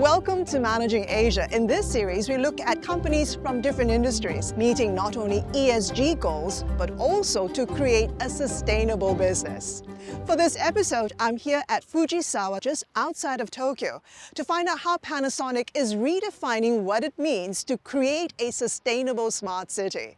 Welcome to Managing Asia. In this series, we look at companies from different industries, meeting not only ESG goals, but also to create a sustainable business. For this episode, I'm here at Fujisawa, just outside of Tokyo, to find out how Panasonic is redefining what it means to create a sustainable smart city.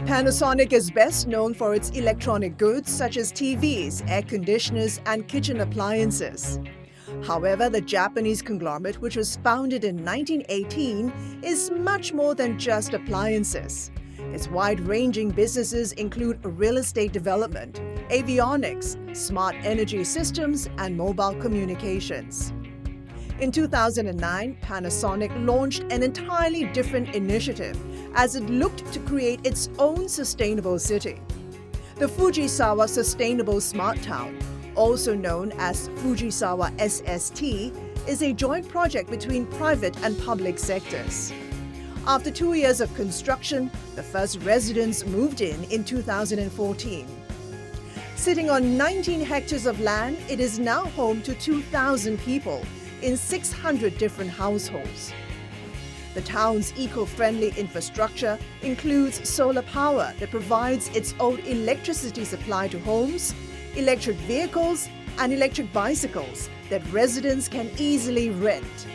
Panasonic is best known for its electronic goods such as TVs, air conditioners, and kitchen appliances. However, the Japanese conglomerate, which was founded in 1918, is much more than just appliances. Its wide-ranging businesses include real estate development, avionics, smart energy systems, and mobile communications. In 2009, Panasonic launched an entirely different initiative as it looked to create its own sustainable city. The Fujisawa Sustainable Smart Town, also known as Fujisawa SST, is a joint project between private and public sectors. After 2 years of construction, the first residents moved in 2014. Sitting on 19 hectares of land, it is now home to 2,000 people in 600 different households. The town's eco-friendly infrastructure includes solar power that provides its own electricity supply to homes, electric vehicles, and electric bicycles that residents can easily rent.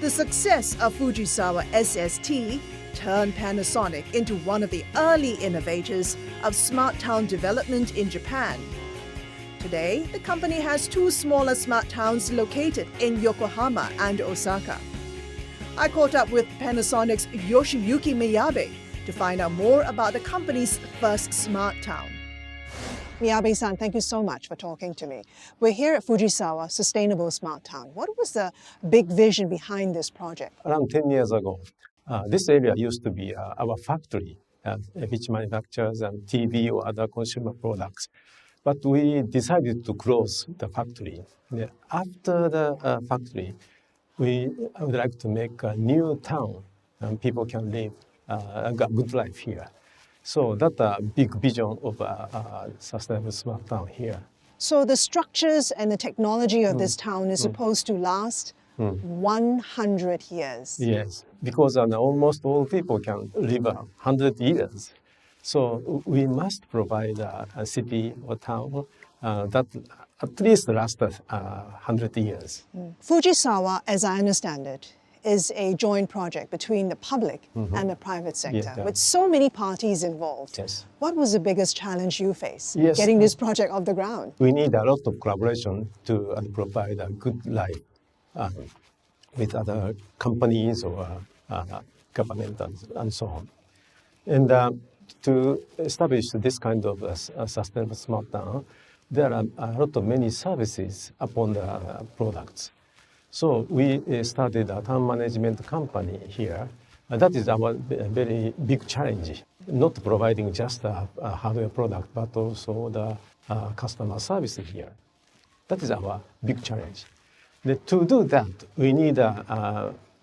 The success of Fujisawa SST turned Panasonic into one of the early innovators of smart town development in Japan. Today, the company has two smaller smart towns located in Yokohama and Osaka. I caught up with Panasonic's Yoshiyuki Miyabe to find out more about the company's first smart town. Miyabe-san, thank you so much for talking to me. We're here at Fujisawa Sustainable Smart Town. What was the big vision behind this project? Around 10 years ago, this area used to be our factory, which manufactures TV or other consumer products. But we decided to close the factory. After the factory, we would like to make a new town and people can live a good life here. So that's a big vision of a sustainable smart town here. So the structures and the technology of this town is supposed to last 100 years. Yes, because almost all people can live 100 years. So we must provide a city or town that at least lasts 100 years. Fujisawa, as I understand it, is a joint project between the public and the private sector, with so many parties involved. Yes. What was the biggest challenge you faced Yes. getting this project off the ground? We need a lot of collaboration to provide a good life with other companies or government and so on. And to establish this kind of sustainable smart town, there are a lot of many services upon the products. So we started a town management company here. That is our very big challenge, not providing just a hardware product, but also the customer service here. That is our big challenge. To do that, we need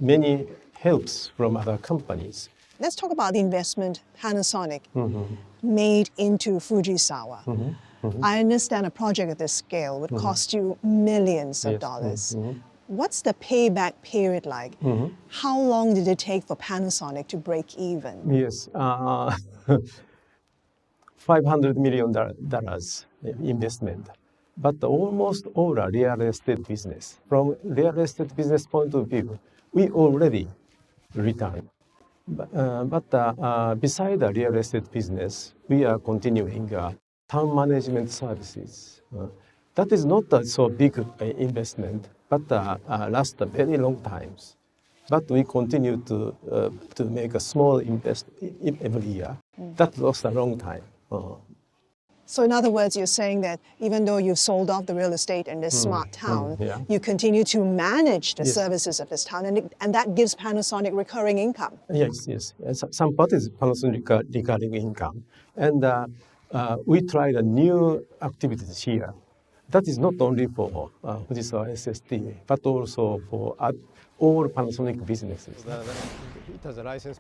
many helps from other companies. Let's talk about the investment Panasonic made into Fujisawa. I understand a project of this scale would cost you millions of dollars. What's the payback period like? How long did it take for Panasonic to break even? Yes, $500 million investment, but almost all are real estate business. From real estate business point of view, we already returned. But beside the real estate business, we are continuing town management services. That is not a so big investment, but lasts very long times. But we continue to make a small investment every year. That lasts a long time. So in other words, you're saying that even though you've sold off the real estate in this smart town, you continue to manage the services of this town, and that gives Panasonic recurring income. Yes. Some part is Panasonic recurring income. And we tried a new activities here. That is not only for Fujisawa SST, but also for all Panasonic businesses.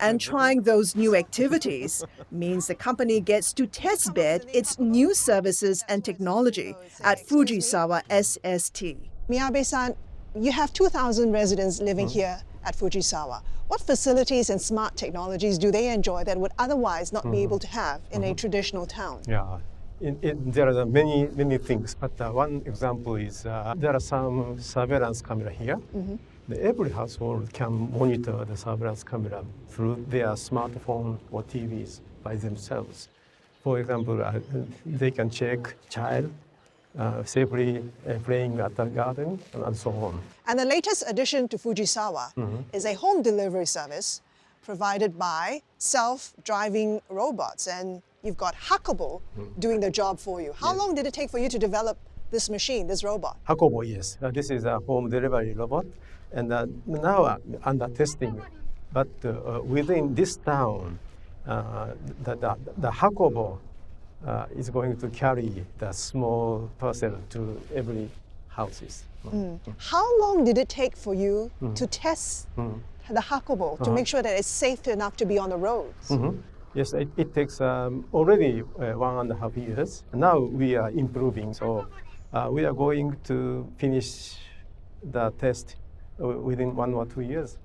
And trying those new activities means the company gets to test bed its new services and technology at Fujisawa SST. Miyabe-san, you have 2,000 residents living here at Fujisawa. What facilities and smart technologies do they enjoy that would otherwise not be able to have in a traditional town? Yeah. There are many things, but one example is there are some surveillance camera here. Every household can monitor the surveillance camera through their smartphone or TVs by themselves. For example, they can check child safely playing at the garden and so on. And the latest addition to Fujisawa is a home delivery service provided by self-driving robots. And you've got Hakobo doing the job for you. How long did it take for you to develop this machine, this robot? Hakobo, yes. This is a home delivery robot. And now under testing. But within this town, the Hakobo is going to carry the small parcel to every houses. How long did it take for you to test the Hakobo to make sure that it's safe enough to be on the roads? Yes, it takes already 1.5 years. Now we are improving, so we are going to finish the test within 1 or 2 years.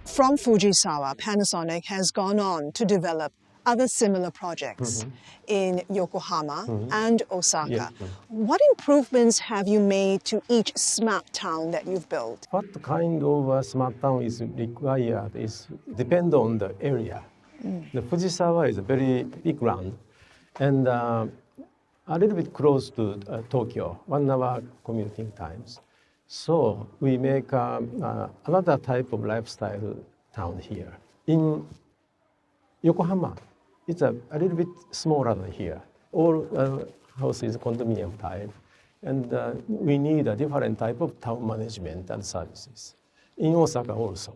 From Fujisawa, Panasonic has gone on to develop other similar projects in Yokohama and Osaka. What improvements have you made to each smart town that you've built? What kind of smart town is required is depend on the area. The Fujisawa is a very big land and a little bit close to Tokyo, 1 hour commuting times. So we make another type of lifestyle town here. In Yokohama, it's a little bit smaller than here. All houses condominium type, and we need a different type of town management and services. In Osaka also.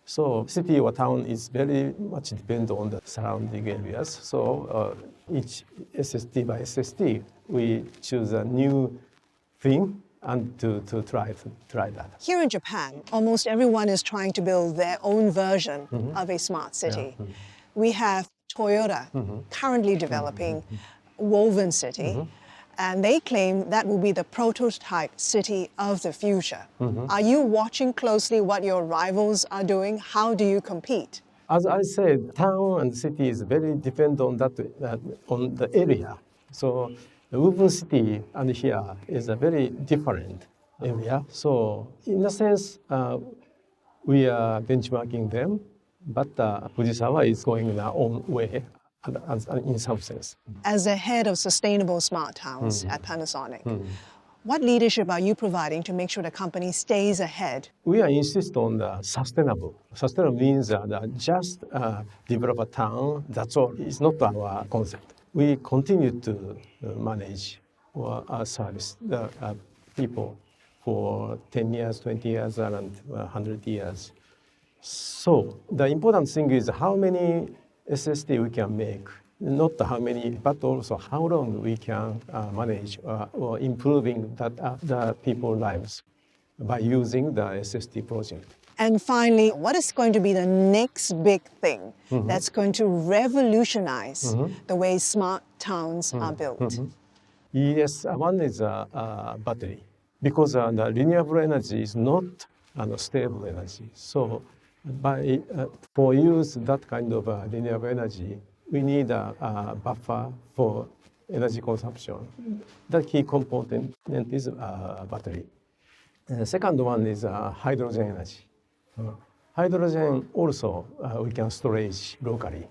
So city or town is very much depend on the surrounding areas. So each SST by SST, we choose a new thing and to try that. Here in Japan, almost everyone is trying to build their own version of a smart city. We have Toyota currently developing Woven City, and they claim that will be the prototype city of the future. Are you watching closely what your rivals are doing? How do you compete? As I said, town and city is very depend on that on the area. So the Woven City and here is a very different area. So in a sense, we are benchmarking them, but Fujisawa is going in our own way in some sense. As the head of sustainable smart towns at Panasonic, what leadership are you providing to make sure the company stays ahead? We are insist on the sustainable. Sustainable means just develop a town, that's all. It's not our concept. We continue to manage or service the people for 10 years, 20 years, and 100 years. So the important thing is how many SST we can make, not how many, but also how long we can manage or improving the people's lives by using the SST project. And finally, what is going to be the next big thing that's going to revolutionize the way smart towns are built? Yes, one is battery, because the renewable energy is not stable energy. So for use that kind of renewable energy, we need a buffer for energy consumption. The key component is battery. The second one is hydrogen energy. Hydrogen also we can storage locally.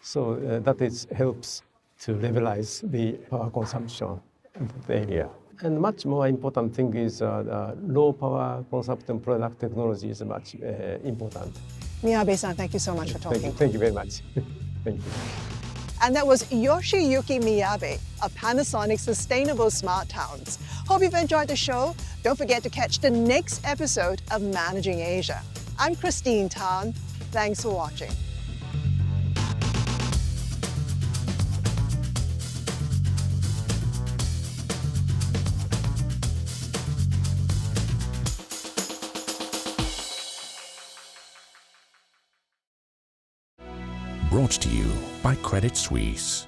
So that helps to levelize the power consumption in the area. And much more important thing is low power consumption product technology is much important. Miyabe-san, thank you so much for talking. Thank you very much. Thank you. And that was Yoshiyuki Miyabe of Panasonic Sustainable Smart Towns. Hope you've enjoyed the show. Don't forget to catch the next episode of Managing Asia. I'm Christine Tan. Thanks for watching. brought to you by Credit Suisse.